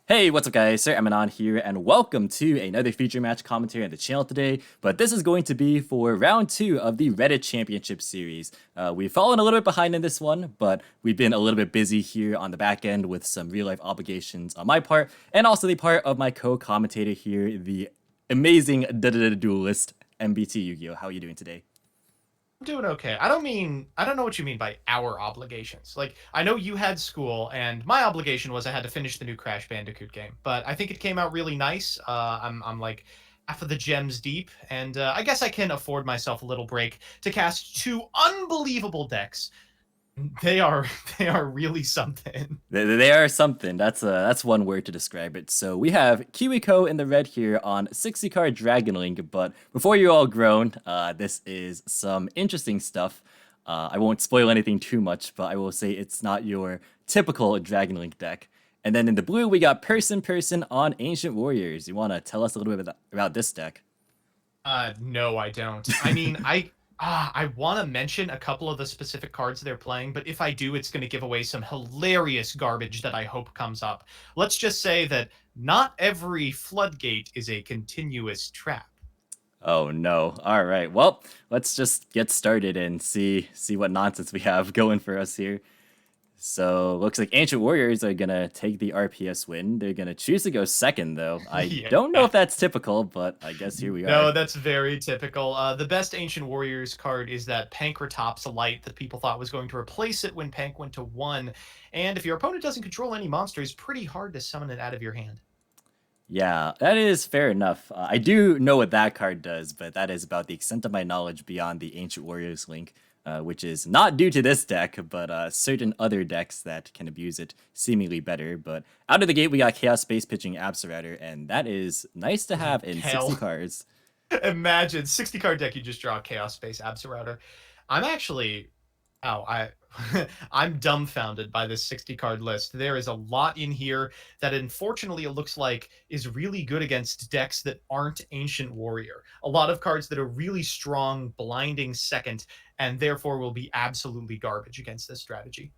Hey, what's up guys, Sir Emanon here, and welcome to another feature match commentary on the channel today, but this is going to be for round 2 of the Reddit Championship Series. We've fallen a little bit behind in this one, but we've been a little bit busy here on the back end with some real-life obligations on my part, and also the part of my co-commentator here, the amazing duelist, MBT Yu-Gi-Oh! How are you doing today? I'm doing okay. I don't know what you mean by our obligations. Like, I know you had school, and my obligation was I had to finish the new Crash Bandicoot game. But I think it came out really nice. I'm like half of the gems deep, and I guess I can afford myself a little break to cast two unbelievable decks. They are they are really something. They are something. That's one word to describe it. So we have KiwiCo in the red here on 60 card Dragon Link. But before you're all grown, this is some interesting stuff. I won't spoil anything too much, but I will say it's not your typical Dragon Link deck. And then in the blue, we got Person on Ancient Warriors. You want to tell us a little bit about this deck? No, I don't. I want to mention a couple of the specific cards they're playing, but if I do, it's going to give away some hilarious garbage that I hope comes up. Let's just say that not every floodgate is a continuous trap. Oh no. All right. Well, let's just get started and see what nonsense we have going for us here. So looks like Ancient Warriors are gonna take the RPS win. They're gonna choose to go second though. I Yeah. don't know if that's typical, but I guess here we are. No, that's very typical. The best Ancient Warriors card is that Pankratops Light that people thought was going to replace it when Pank went to 1. And if your opponent doesn't control any monsters, pretty hard to summon it out of your hand. Yeah, that is fair enough. I do know what that card does, but that is about the extent of my knowledge beyond the Ancient Warriors link, which is not due to this deck, but certain other decks that can abuse it seemingly better. But out of the gate, we got Chaos Space pitching Absorrouter, and that is nice to have in 60 Hell. cards. Imagine 60 card deck, you just draw Chaos Space Absorrouter. I'm actually oh, I I'm dumbfounded by this 60 card list. There is a lot in here that unfortunately it looks like is really good against decks that aren't Ancient Warrior. A lot of cards that are really strong, blinding second, and therefore will be absolutely garbage against this strategy.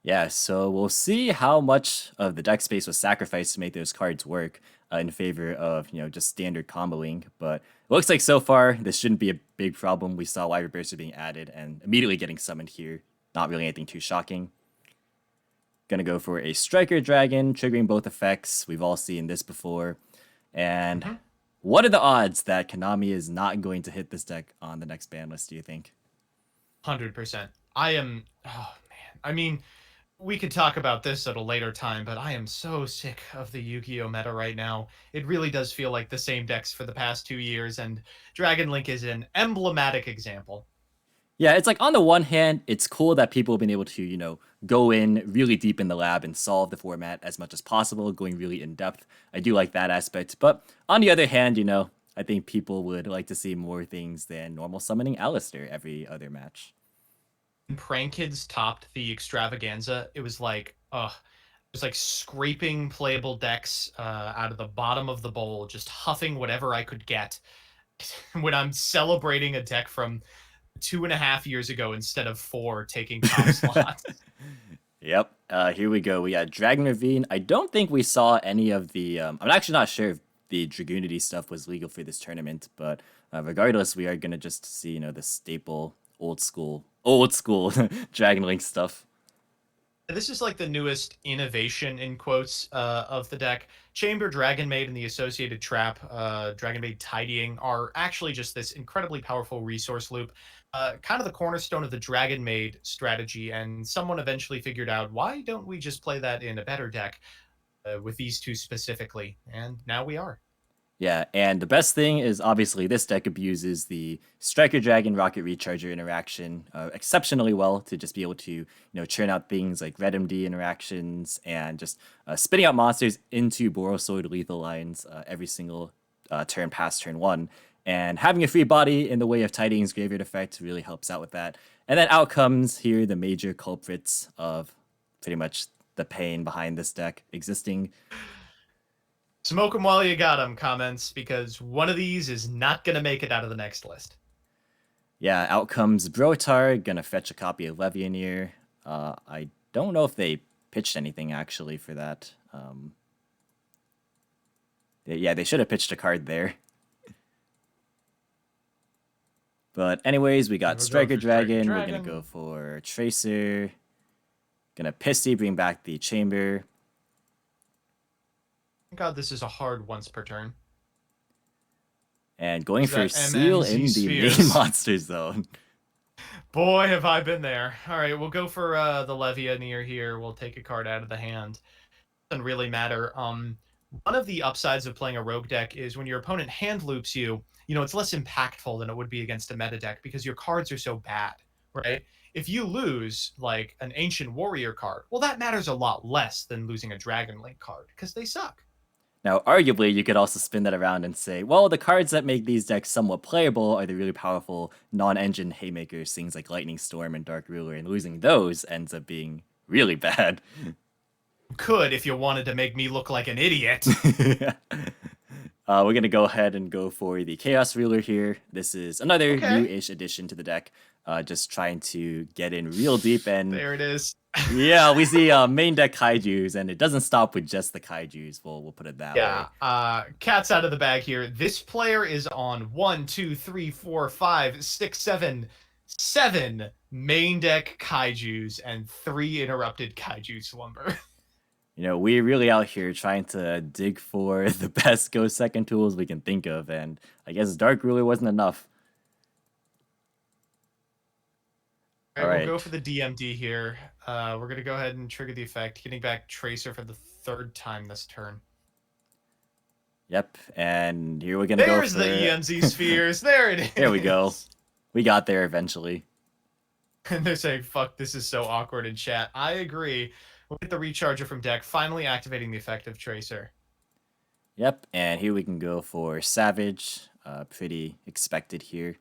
Yeah, so we'll see how much of the deck space was sacrificed to make those cards work in favor of, just standard comboing. But it looks like so far this shouldn't be a big problem. We saw Wyvern Burster being added and immediately getting summoned here. Not really anything too shocking. Gonna go for a Striker Dragon, triggering both effects. We've all seen this before. And Mhm. what are the odds that Konami is not going to hit this deck on the next ban list, do you think? 100%. I am oh man. I mean, we could talk about this at a later time, but I am so sick of the Yu-Gi-Oh meta right now. It really does feel like the same decks for the past 2 years, and Dragon Link is an emblematic example. Yeah, it's like on the one hand, it's cool that people have been able to, go in really deep in the lab and solve the format as much as possible, going really in depth. I do like that aspect. But on the other hand, I think people would like to see more things than normal summoning Alistair every other match. When Prank Kids topped the extravaganza, it was like scraping playable decks out of the bottom of the bowl, just huffing whatever I could get. When I'm celebrating a deck from 2.5 years ago instead of 4 taking top slots. Yep. Here we go. We got Dragon Ravine. I don't think we saw any of the. I'm actually not sure if the Dragoonity stuff was legal for this tournament, but regardless, we are gonna just see the staple old school Dragon Link stuff. This is like the newest innovation in quotes of the deck. Chamber Dragon Maid and the associated trap, Dragon Maid Tidying, are actually just this incredibly powerful resource loop, kind of the cornerstone of the Dragon Maid strategy. And someone eventually figured out, why don't we just play that in a better deck with these two specifically? And now we are. Yeah, and the best thing is obviously this deck abuses the Striker Dragon Rocket Recharger interaction exceptionally well to just be able to churn out things like Red MD interactions and just spitting out monsters into Borosoid lethal lines every single turn past turn 1. And having a free body in the way of Tidings Graveyard Effect really helps out with that. And then out comes here the major culprits of pretty much the pain behind this deck existing. Smoke 'em while you got 'em comments, because one of these is not going to make it out of the next list. Yeah, out comes Brotar, gonna fetch a copy of Levianeer. I don't know if they pitched anything actually for that. Yeah, they should have pitched a card there. But anyways, we got We'll go Striker for Striker Dragon. We're gonna Dragon. go for Tracer. Gonna Pissy, bring back the Chamber. God, this is a hard once per turn. And going Is for that Seal MNZ in the Spheres? main monster zone. Boy, have I been there. All right, we'll go for the Levianeer here. We'll take a card out of the hand. Doesn't really matter. One of the upsides of playing a rogue deck is when your opponent hand loops you, it's less impactful than it would be against a meta deck because your cards are so bad, right? If you lose like an Ancient Warrior card, well, that matters a lot less than losing a Dragon Link card because they suck. Now, arguably, you could also spin that around and say, well, the cards that make these decks somewhat playable are the really powerful non-engine haymakers, things like Lightning Storm and Dark Ruler, and losing those ends up being really bad. Could if you wanted to make me look like an idiot. We're going to go ahead and go for the Chaos Ruler here. This is another Okay. new-ish addition to the deck. Just trying to get in real deep and... There it is. Yeah, we see main deck Kaijus, and it doesn't stop with just the Kaijus. We'll put it that way. Yeah, cat's out of the bag here. This player is on 1, 2, 3, 4, 5, 6, 7 main deck Kaijus and 3 interrupted Kaiju Slumber. We're really out here trying to dig for the best DtheSecond tools we can think of, and I guess Dark Ruler wasn't enough. All right, we'll go for the DMD here. We're going to go ahead and trigger the effect, getting back Tracer for the 3rd time this turn. Yep, and here we're going to go for... There's the EMZ Spheres. There it is. There we go. We got there eventually. And they're saying, fuck, this is so awkward in chat. I agree. We'll get the Recharger from deck, finally activating the effect of Tracer. Yep, and here we can go for Savage. Pretty expected here.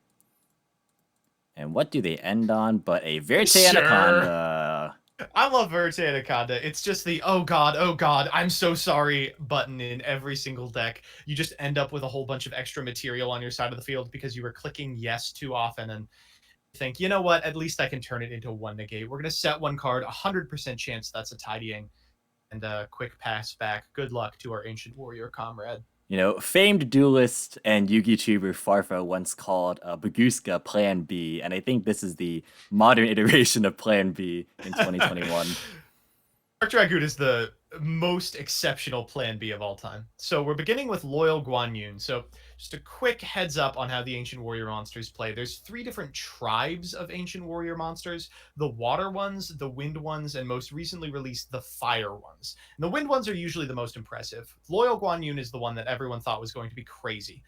And what do they end on but a Verte Anaconda? I love Verte Anaconda. It's just the, oh god, I'm so sorry button in every single deck. You just end up with a whole bunch of extra material on your side of the field because you were clicking yes too often and think, you know what, at least I can turn it into 1 negate. We're going to set 1 card, 100% chance that's a tidying. And a quick pass back. Good luck to our Ancient Warrior comrade. Famed duelist and Yu-Gi tuber Farfa once called Baguska Plan B, and I think this is the modern iteration of Plan B in 2021. Dark Dragoon is the most exceptional Plan B of all time. So we're beginning with Loyal Guanyun. So just a quick heads up on how the Ancient Warrior monsters play. There's 3 different tribes of Ancient Warrior monsters. The water ones, the wind ones, and most recently released the fire ones. And the wind ones are usually the most impressive. Loyal Guanyun is the one that everyone thought was going to be crazy.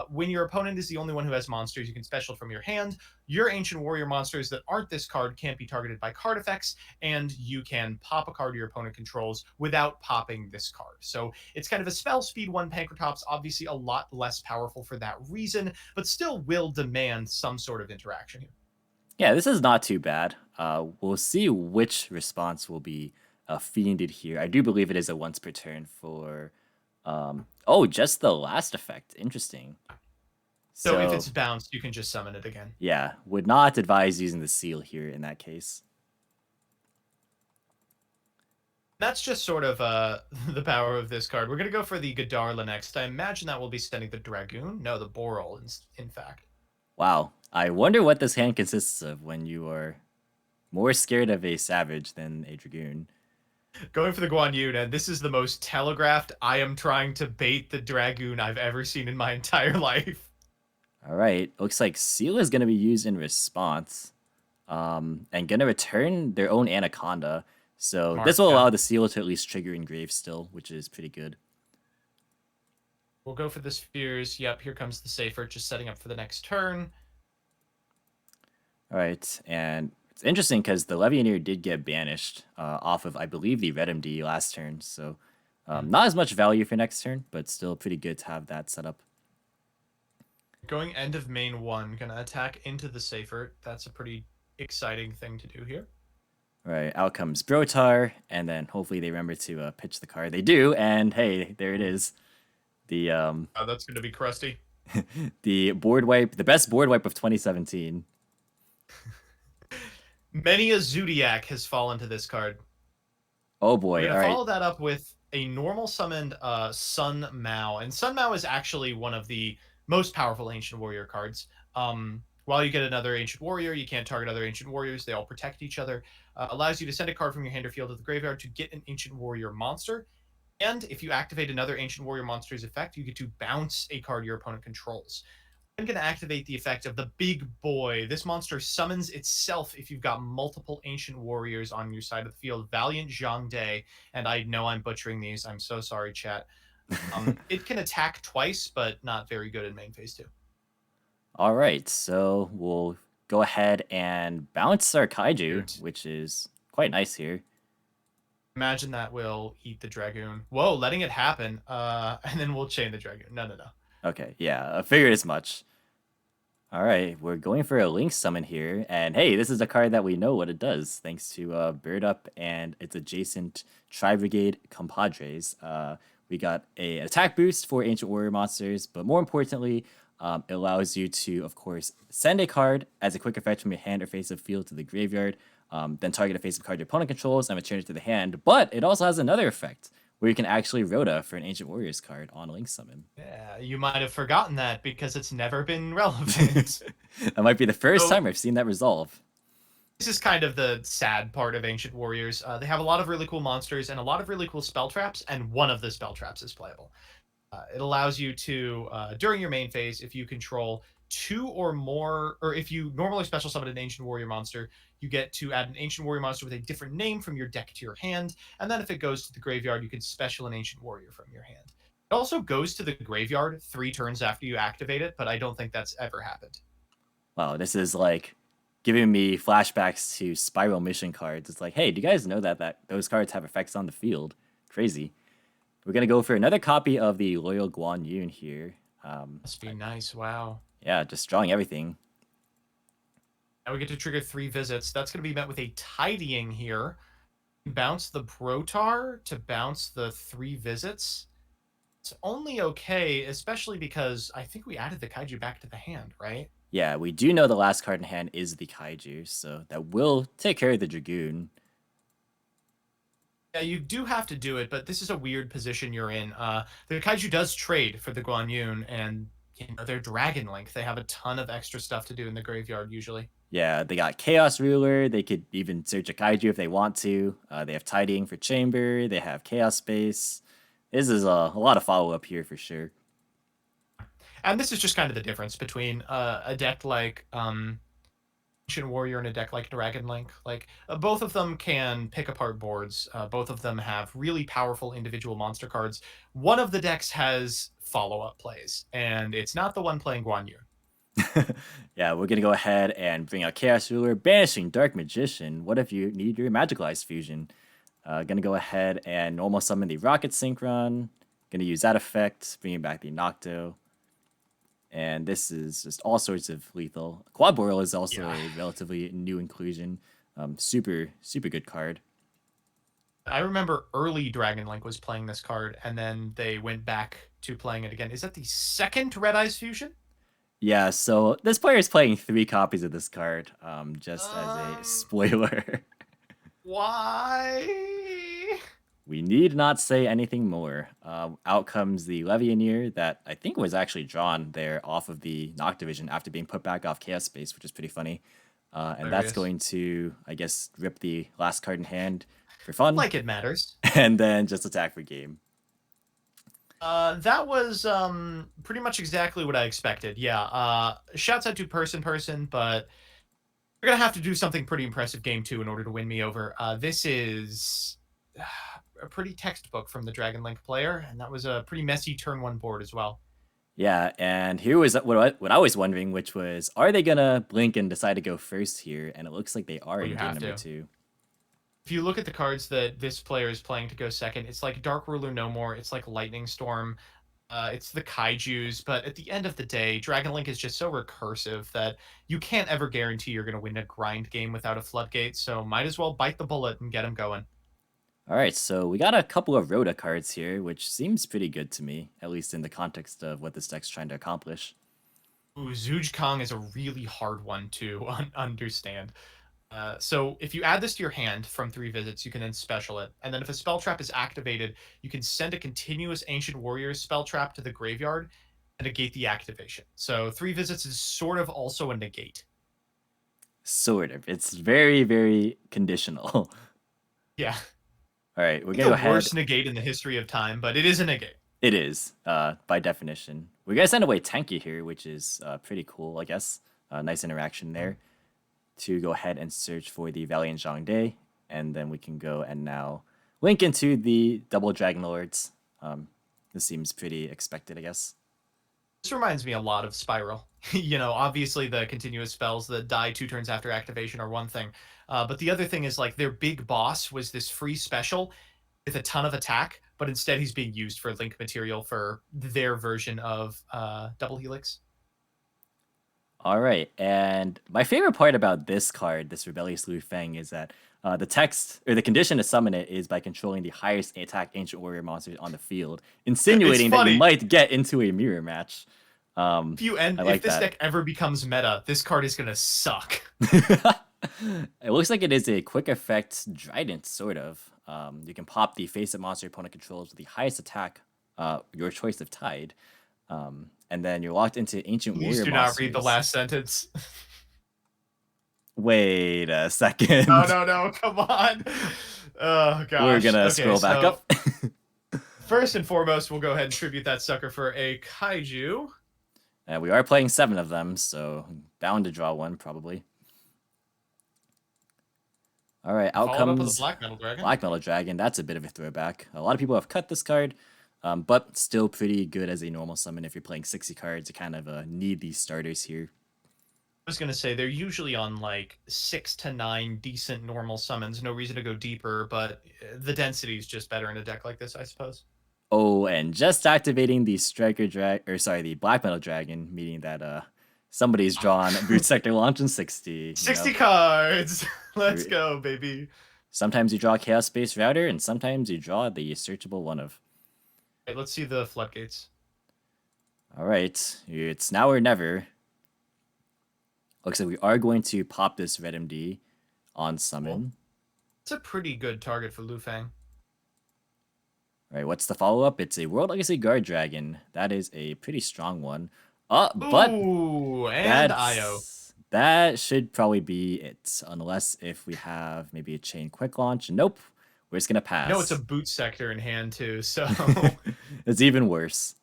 When your opponent is the only one who has monsters you can special from your hand, your Ancient Warrior monsters that aren't this card can't be targeted by card effects, and you can pop a card your opponent controls without popping this card. So it's kind of a spell speed 1 Pancratops, obviously a lot less powerful for that reason, but still will demand some sort of interaction here. Yeah, this is not too bad. We'll see which response will be fiended here. I do believe it is a once per turn for... just the last effect. Interesting. So if it's bounced, you can just summon it again. Yeah, would not advise using the seal here in that case. That's just sort of the power of this card. We're going to go for the Gadarla next. I imagine that will be sending the Dragoon. No, the Boral, in fact. Wow. I wonder what this hand consists of when you are more scared of a Savage than a Dragoon. Going for the Guanyun, and this is the most telegraphed I am trying to bait the Dragoon I've ever seen in my entire life. All right. Looks like Seal is going to be used in response. And going to return their own Anaconda. So this will allow the Seal to at least trigger Engrave still, which is pretty good. We'll go for the Spheres. Yep, here comes the Safer, just setting up for the next turn. All right, and it's interesting because the Levianeer did get banished off of, I believe, the Red MD last turn. So not as much value for next turn, but still pretty good to have that set up. Going end of main 1, gonna attack into the Safer. That's a pretty exciting thing to do here. All right, out comes Brotar, and then hopefully they remember to pitch the card. They do, and hey, there it is. The that's gonna be crusty. the board wipe, the best board wipe of 2017. Many a Zodiac has fallen to this card. Oh boy! We're gonna follow that up with a normal summoned Sun Mao, and Sun Mao is actually one of the most powerful Ancient Warrior cards. While you get another Ancient Warrior, you can't target other Ancient Warriors. They all protect each other. Allows you to send a card from your hand or field to the graveyard to get an Ancient Warrior monster. And if you activate another Ancient Warrior monster's effect, you get to bounce a card your opponent controls. I'm going to activate the effect of the big boy. This monster summons itself if you've got multiple Ancient Warriors on your side of the field. Valiant Zhang Day, and I know I'm butchering these. I'm so sorry, chat. It can attack twice, but not very good in main phase 2. All right, so we'll go ahead and bounce our Kaiju, Shoot. which is quite nice here. Imagine that will eat the Dragoon. Whoa, letting it happen. And then we'll chain the Dragoon. No. Okay, yeah, I figured as much. All right, we're going for a Link summon here, and hey, this is a card that we know what it does, thanks to Bird Up and its adjacent Tri-Brigade compadres. We got an attack boost for Ancient Warrior monsters, but more importantly, it allows you to, of course, send a card as a quick effect from your hand or face of field to the graveyard, then target a face of card your opponent controls and return it to the hand. But it also has another effect where you can actually Rhoda for an Ancient Warriors card on Link Summon. Yeah, you might have forgotten that because it's never been relevant. That might be the first So- time I've seen that resolve. This is kind of the sad part of Ancient Warriors. They have a lot of really cool monsters and a lot of really cool spell traps, and one of the spell traps is playable. It allows you to, during your main phase, if you control 2 or more, or if you normally special summon an Ancient Warrior monster, you get to add an Ancient Warrior monster with a different name from your deck to your hand, and then if it goes to the graveyard, you can special an Ancient Warrior from your hand. It also goes to the graveyard 3 turns after you activate it, but I don't think that's ever happened. Wow, this is like giving me flashbacks to Spiral Mission cards. It's like, hey, do you guys know that those cards have effects on the field? Crazy. We're gonna go for another copy of the Loyal Guan Yun here. Must be nice. Wow. Yeah, just drawing everything. Now we get to trigger 3 visits. That's going to be met with a tidying here. Bounce the Protar to bounce the 3 visits. It's only okay, especially because I think we added the Kaiju back to the hand, right? Yeah, we do know the last card in hand is the Kaiju, so that will take care of the Dragoon. Yeah, you do have to do it, but this is a weird position you're in. The Kaiju does trade for the Guan Yun, and they're Dragon Link. They have a ton of extra stuff to do in the graveyard usually. Yeah, they got Chaos Ruler. They could even search a Kaiju if they want to. They have Tidying for Chamber. They have Chaos Space. This is a lot of follow-up here for sure. And this is just kind of the difference between a deck like Ancient Warrior and a deck like Dragon Link. Like both of them can pick apart boards. Both of them have really powerful individual monster cards. One of the decks has follow-up plays, and it's not the one playing Guan Yu. Yeah, we're gonna go ahead and bring out Chaos Ruler, banishing Dark Magician. What if you need your Magicalized Fusion? Gonna go ahead and normal summon the Rocket Synchron. Gonna use that effect, bringing back the Nocto. And this is just all sorts of lethal. Quad Boreal is also a relatively new inclusion. Super good card. I remember early Dragon Link was playing this card, and then they went back to playing it again. Is that the second Red Eyes Fusion? Yeah, so this player is playing 3 copies of this card, just as a spoiler. Why? We need not say anything more. Out comes the Levianeer that I think was actually drawn there off of the Noctivision after being put back off Chaos Space, which is pretty funny. And that's going to, I guess, rip the last card in hand for fun. Like it matters. And then just attack for game. That was pretty much exactly what I expected. Yeah. Shouts out to person, but you're gonna have to do something pretty impressive game 2 in order to win me over. This is a pretty textbook from the Dragon Link player, and that was a pretty messy turn 1 board as well. Yeah, and here was what I was wondering, which was, are they gonna blink and decide to go first here? And it looks like they are in game number 2. If you look at the cards that this player is playing to go second, it's like Dark Ruler No More, it's like Lightning Storm, it's the Kaijus, but at the end of the day, Dragon Link is just so recursive that you can't ever guarantee you're going to win a grind game without a floodgate, so might as well bite the bullet and get him going. All right, so we got a couple of Rhoda cards here, which seems pretty good to me, at least in the context of what this deck's trying to accomplish. Ooh, Zuj Kong is a really hard one to understand. So if you add this to your hand from 3 visits, you can then special it. And then if a spell trap is activated, you can send a continuous Ancient Warriors spell trap to the graveyard and negate the activation. So 3 visits is sort of also a negate. Sort of. It's very, very conditional. Yeah. All right, we're It's gonna go the ahead. worst negate in the history of time, but it is a negate. It is, by definition. We're gonna send away Tenki here, which is pretty cool, I guess. Nice interaction there. To go ahead and search for the Valiant Zhangde, and then we can go and now link into the double Dragon Lords. This seems pretty expected, I guess. This reminds me a lot of Spiral. Obviously the continuous spells that die 2 turns after activation are one thing. But the other thing is like their big boss was this free special with a ton of attack, but instead he's being used for link material for their version of Double Helix. All right, and my favorite part about this card, this Rebellious Lu Feng, is that the text or the condition to summon it is by controlling the highest attack Ancient Warrior monsters on the field, insinuating that you might get into a mirror match. If this deck ever becomes meta, this card is gonna suck. It looks like it is a quick effect Trident, sort of. You can pop the face-up monster opponent controls with the highest attack, your choice of Tide. And then you're locked into Ancient Warrior monsters. Please do not read the last sentence. Wait a second. No, come on. Oh, gosh. We're gonna scroll back up. First and foremost, we'll go ahead and tribute that sucker for a Kaiju. We are playing 7 of them, so bound to draw one, probably. All right, out comes Black Metal Dragon. Black Metal Dragon. That's a bit of a throwback. A lot of people have cut this card, but still pretty good as a normal summon if you're playing 60 cards. You kind of need these starters here. I was going to say, they're usually on like 6 to 9 decent normal summons. No reason to go deeper, but the density is just better in a deck like this, I suppose. Oh, and just activating the the Black Metal Dragon, meaning that somebody's drawn Brute Sector Launch in 60. 60 cards! Let's go, baby. Sometimes you draw Chaos Space Router, and sometimes you draw the searchable one of. Okay, let's see the floodgates. All right, it's now or never. Looks like we are going to pop this Red MD on summon. It's a pretty good target for Lu Feng. All right, what's the follow-up? It's a World Legacy Guard Dragon. That is a pretty strong one. But Ooh, and IO. That should probably be it, unless if we have maybe a Chain Quick Launch. Nope, we're just gonna pass. No, it's a Boot Sector in hand too, so it's even worse.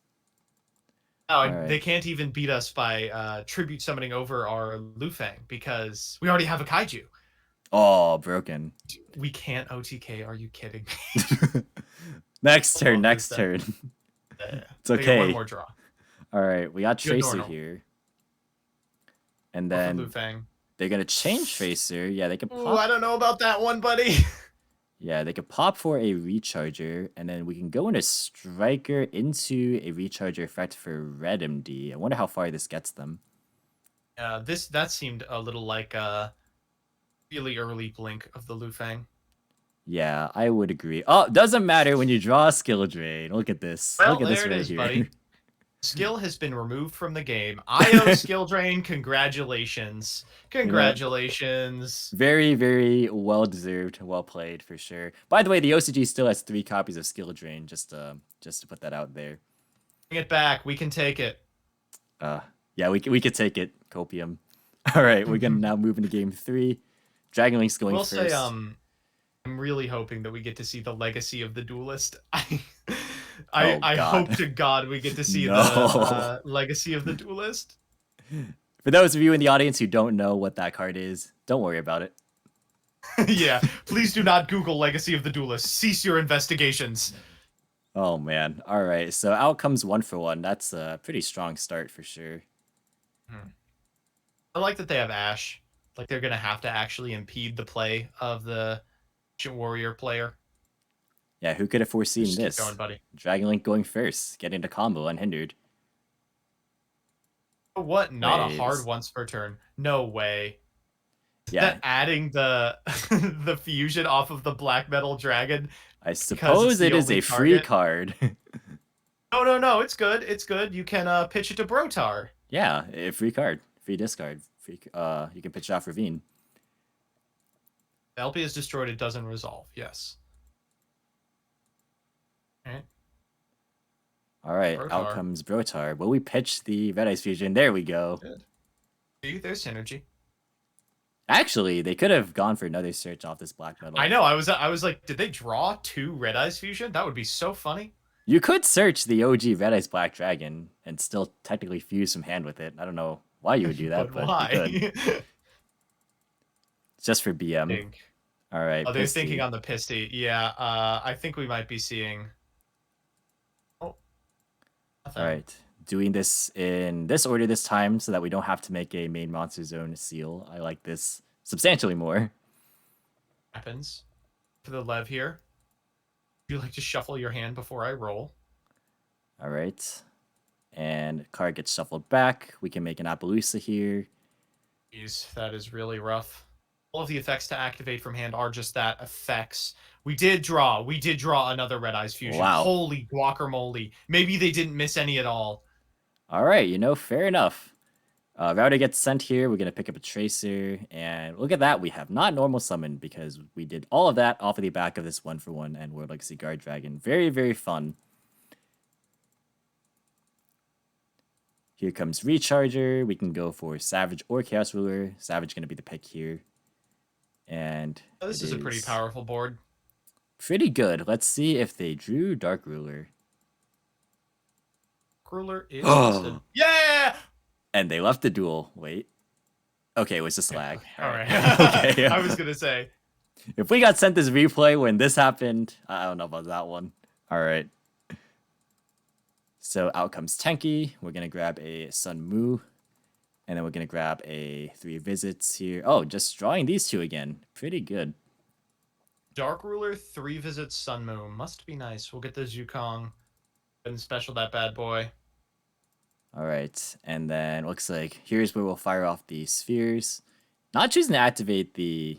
Oh, right. They can't even beat us by tribute summoning over our Lu Feng because we already have a Kaiju. Oh, broken. We can't OTK. Are you kidding me? Next turn. It's okay. One more draw. All right, we got Tracer here. And then Lu Feng. They're going to change Tracer. Yeah, they can pop. Ooh, I don't know about that one, buddy. Yeah, they could pop for a Recharger, and then we can go into Striker into a Recharger effect for Red MD. I wonder how far this gets them. That seemed a little like a really early blink of the Lu Feng. Yeah, I would agree. Oh, doesn't matter when you draw a skill drain. Look at this. Well, look at this right is, here. Buddy. Skill has been removed from the game. IO skill drain. Congratulations. Congratulations. Very, very well deserved. Well played for sure. By the way, the OCG still has 3 copies of skill drain. Just to put that out there. Bring it back. We can take it. Yeah, we could take it. Copium. All right, we're gonna now move into game 3. Dragon Link's going first. Say, I'm really hoping that we get to see the legacy of the duelist. I hope to God we get to see the legacy of the duelist. For those of you in the audience who don't know what that card is, don't worry about it. Yeah, please do not Google legacy of the duelist. Cease your investigations. Oh man. All right. So out comes 1-for-1. That's a pretty strong start for sure. I like that they have Ash. Like they're gonna have to actually impede the play of the Warrior player. Yeah, who could have foreseen Just this? Keep going, buddy. Dragon Link going first, getting to combo unhindered. What? Not a hard once per turn. No way. Yeah. That adding the the fusion off of the Black Metal Dragon. I suppose it is a free card. No. It's good. It's good. You can pitch it to Brotar. Yeah, a free card. Free discard. Free. You can pitch it off Ravine. LP is destroyed, it doesn't resolve. Yes. Alright. All right, out Brotar. comes Brotar. Will we pitch the Red Ice Fusion? There we go. Good. See, there's synergy. Actually, they could have gone for another search off this black metal. I know. I was like, did they draw 2 Red Eyes Fusion? That would be so funny. You could search the OG Red Ice Black Dragon and still technically fuse some hand with it. I don't know why you would do that, but why? you could. It's just for BM. Think. All right. Oh, they're Pisty. thinking on the Pisty. Yeah, I think we might be seeing. Oh. Nothing. All right. Doing this in this order this time so that we don't have to make a main monster zone seal. I like this substantially more. Happens. For the Lev here. Would you like to shuffle your hand before I roll? All right. And card gets shuffled back. We can make an Appaloosa here. Jeez, that is really rough. All of the effects to activate from hand are just that, effects. We did draw another Red Eyes Fusion. Wow. Holy guacamole. Maybe they didn't miss any at all. All right, fair enough. Router gets sent here. We're going to pick up a Tracer. And look at that. We have not normal summoned because we did all of that off of the back of this 1-for-1 and World Legacy Guard Dragon. Very, very fun. Here comes Recharger. We can go for Savage or Chaos Ruler. Savage going to be the pick here. And This is a pretty powerful board. Pretty good. Let's see if they drew Dark Ruler. Ruler is listed. Yeah! And they left the duel. Wait. Okay, it was just lag. All right. Okay. I was going to say. If we got sent this replay when this happened, I don't know about that one. All right. So out comes Tenki. We're going to grab a Sun Mu. And then we're going to grab a 3 visits here. Oh, just drawing these 2 again. Pretty good. Dark Ruler, 3 visits, Sun Moon. Must be nice. We'll get the Zukong and special that bad boy. All right. And then looks like here's where we'll fire off the spheres. Not choosing to activate the...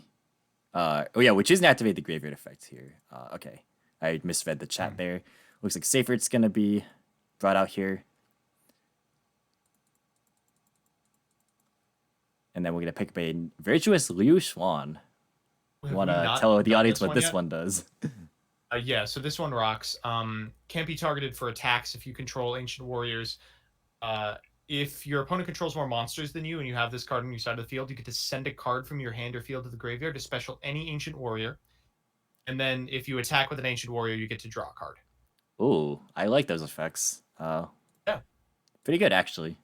we're choosing to activate the graveyard effect here. Okay. I misread the chat there. Looks like Seyfried's going to be brought out here. And then we're going to pick up a Virtuous Liu Xuan. You want to tell the audience what this one does? Yeah, so this one rocks. Can't be targeted for attacks if you control Ancient Warriors. If your opponent controls more monsters than you and you have this card on your side of the field, you get to send a card from your hand or field to the graveyard to special any Ancient Warrior. And then if you attack with an Ancient Warrior, you get to draw a card. Ooh, I like those effects. Yeah. Pretty good, actually.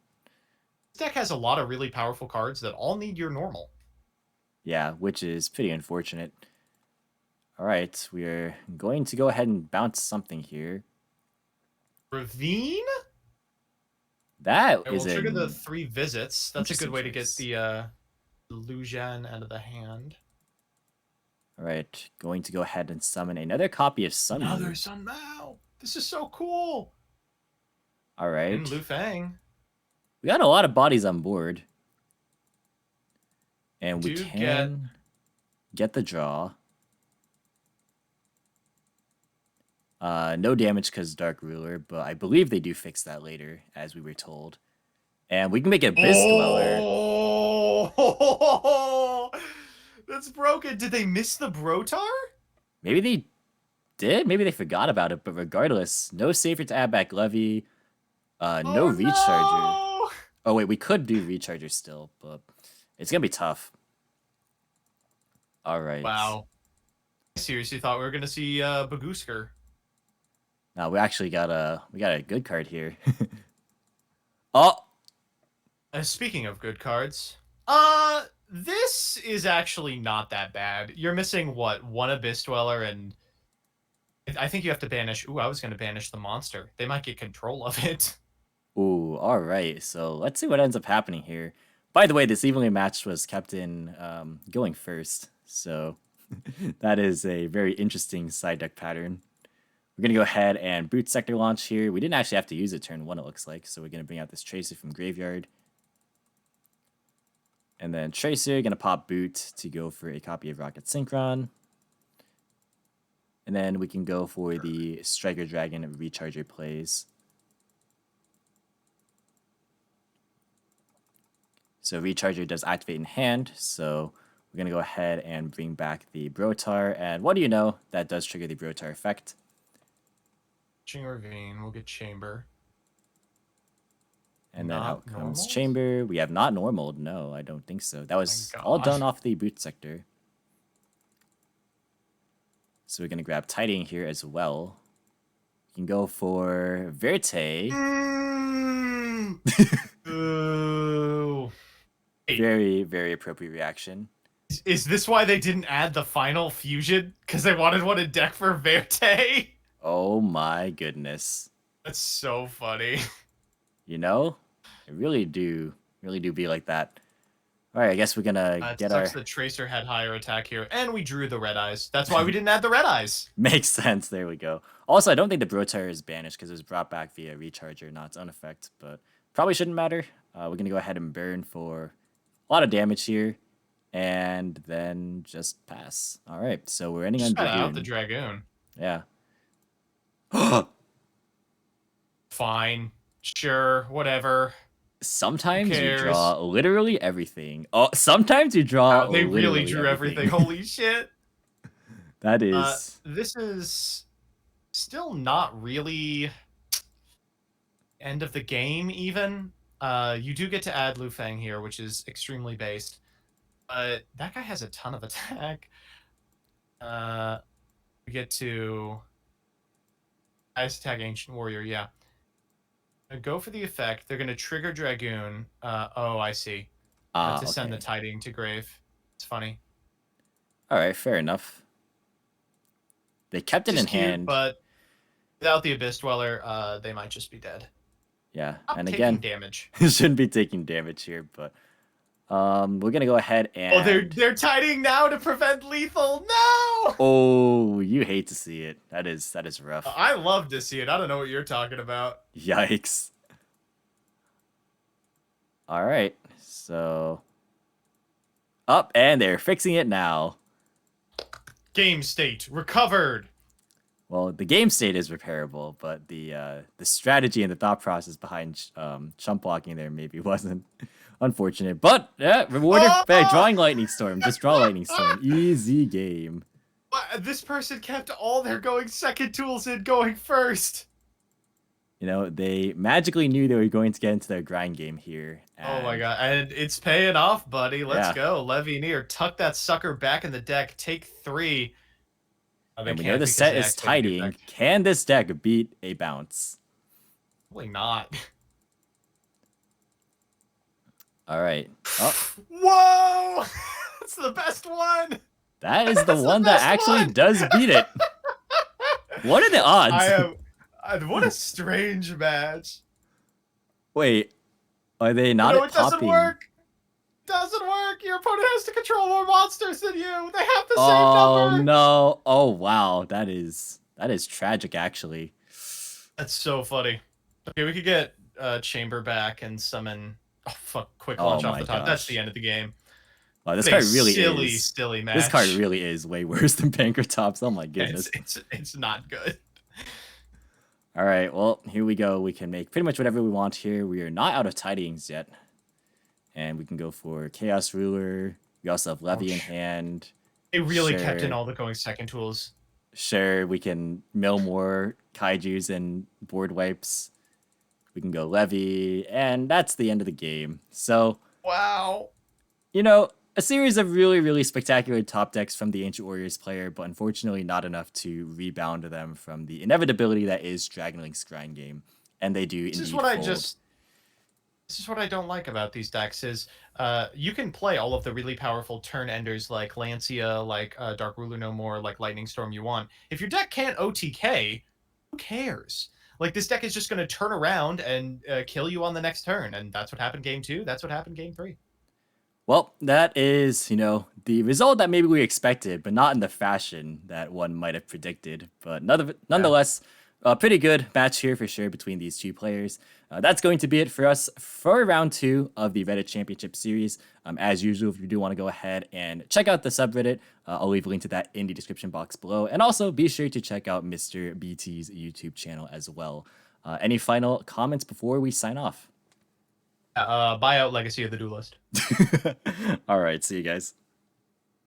This deck has a lot of really powerful cards that all need your normal. Yeah, which is pretty unfortunate. All right, we're going to go ahead and bounce something here. Ravine? That We'll is trigger the 3 visits. That's a good way to get choice. the Lujan out of the hand. All right, going to go ahead and summon another copy of Sun Mu. Another Sun Mao. This is so cool. All right. And Lu Fang. We got a lot of bodies on board. And we can get the draw. No damage because Dark Ruler, but I believe they do fix that later, as we were told. And we can make a Abyss Dweller. Oh, that's broken. Did they miss the Brotar? Maybe they did. Maybe they forgot about it. But regardless, no safer to add back Levy. No Recharger. No! Oh, wait, we could do Recharger still, but it's going to be tough. All right. Wow. I seriously thought we were going to see Bagusker. Now we actually got a good card here. Oh, Speaking of good cards, this is actually not that bad. You're missing what? 1 Abyss Dweller, and I think you have to banish. Ooh, I was going to banish the monster. They might get control of it. ooh, all right. So let's see what ends up happening here. By the way, this evenly matched was Captain going first, so that is a very interesting side deck pattern. We're going to go ahead and boot Sector Launch here. We didn't actually have to use it turn 1, it looks like. So we're going to bring out this Tracer from Graveyard. And then Tracer, going to pop boot to go for a copy of Rocket Synchron. And then we can go for the Striker Dragon Recharger plays. So Recharger does activate in hand. So We're going to go ahead and bring back the Brotar. And what do you know? That does trigger the Brotar effect. Ravine, we'll get Chamber. And then out comes normals? Chamber. We have not normaled. No, I don't think so. That was all done off the boot sector. So we're going to grab Tiding here as well. You can go for Verte. Ooh. Very, very appropriate reaction. Is this why they didn't add the final fusion? Because they wanted one in deck for Verte? Oh my goodness. That's so funny. You know, I really do be like that. All right, I guess we're gonna get our. The Tracer had higher attack here, and we drew the red eyes. That's why we didn't add the red eyes. Makes sense. There we go. Also, I don't think the Brotar is banished because it was brought back via Recharger, not its own effect, but probably shouldn't matter. We're gonna go ahead and burn for a lot of damage here, and then just pass. All right, so we're ending on Dragoon. Out the Dragoon. Yeah. Fine. Sure. Whatever. Sometimes you draw literally everything. Oh, sometimes you draw. They really drew everything. Holy shit. That is. This is still not really end of the game, even. You do get to add Lu Feng here, which is extremely based. But that guy has a ton of attack. We get to Ice Attack Ancient Warrior, yeah. Go for the effect. They're going to trigger Dragoon. Oh, I see. To send the Tiding to grave. It's funny. All right, fair enough. They kept it in hand. But without the Abyss Dweller, they might just be dead. Yeah, and again, damage. Shouldn't be taking damage here, but we're gonna go ahead and. Oh, they're Tiding now to prevent lethal. No. Oh, you hate to see it. That is rough. I love to see it. I don't know what you're talking about. Yikes. All right, so up and they're fixing it now. Game state recovered. Well, the game state is repairable, but the strategy and the thought process behind chump blocking there maybe wasn't. Unfortunate, but yeah, rewarded by drawing Lightning Storm. Just draw Lightning Storm. Easy game. This person kept all their going second tools in going first. You know, they magically knew they were going to get into their grind game here. Oh my god, and it's paying off, buddy. Let's go. Levy Near, tuck that sucker back in the deck. Take 3. And we know the set is Tiding. Can this deck beat a bounce? Probably not. All right. Oh. Whoa! That's the best one. That is the one that actually does beat it. What are the odds? What a strange match. Wait, are they not? No, it doesn't work. Doesn't work. Your opponent has to control more monsters than you. They have the same number. Oh no! Oh wow, that is tragic actually. That's so funny. Okay, we could get Chamber back and summon. Oh fuck! Quick launch off the top. Gosh. That's the end of the game. Wow, this card really silly match. This card really is way worse than Pankratops. Oh my goodness. It's not good. All right, well, here we go. We can make pretty much whatever we want here. We are not out of Tidings yet. And we can go for Chaos Ruler. We also have Levy in hand. It really kept in all the going second tools. Sure, we can mill more Kaijus and board wipes. We can go Levy, and that's the end of the game. So, wow. You know, a series of really, really spectacular top decks from the Ancient Warriors player, but unfortunately not enough to rebound them from the inevitability that is Dragon Link's grind game. And they do This is what I don't like about these decks is you can play all of the really powerful turn enders like Lancia, like Dark Ruler No More, like Lightning Storm you want. If your deck can't OTK, who cares? Like, this deck is just going to turn around and kill you on the next turn. And that's what happened game 2. That's what happened game 3. Well, that is, you know, the result that maybe we expected, but not in the fashion that one might have predicted. But nonetheless, a pretty good match here for sure between these two players. That's going to be it for us for round 2 of the Reddit Championship Series. As usual, if you do want to go ahead and check out the subreddit, I'll leave a link to that in the description box below. And also be sure to check out Mr. BT's YouTube channel as well. Any final comments before we sign off? Buy out Legacy of the Duelist. All right, see you guys.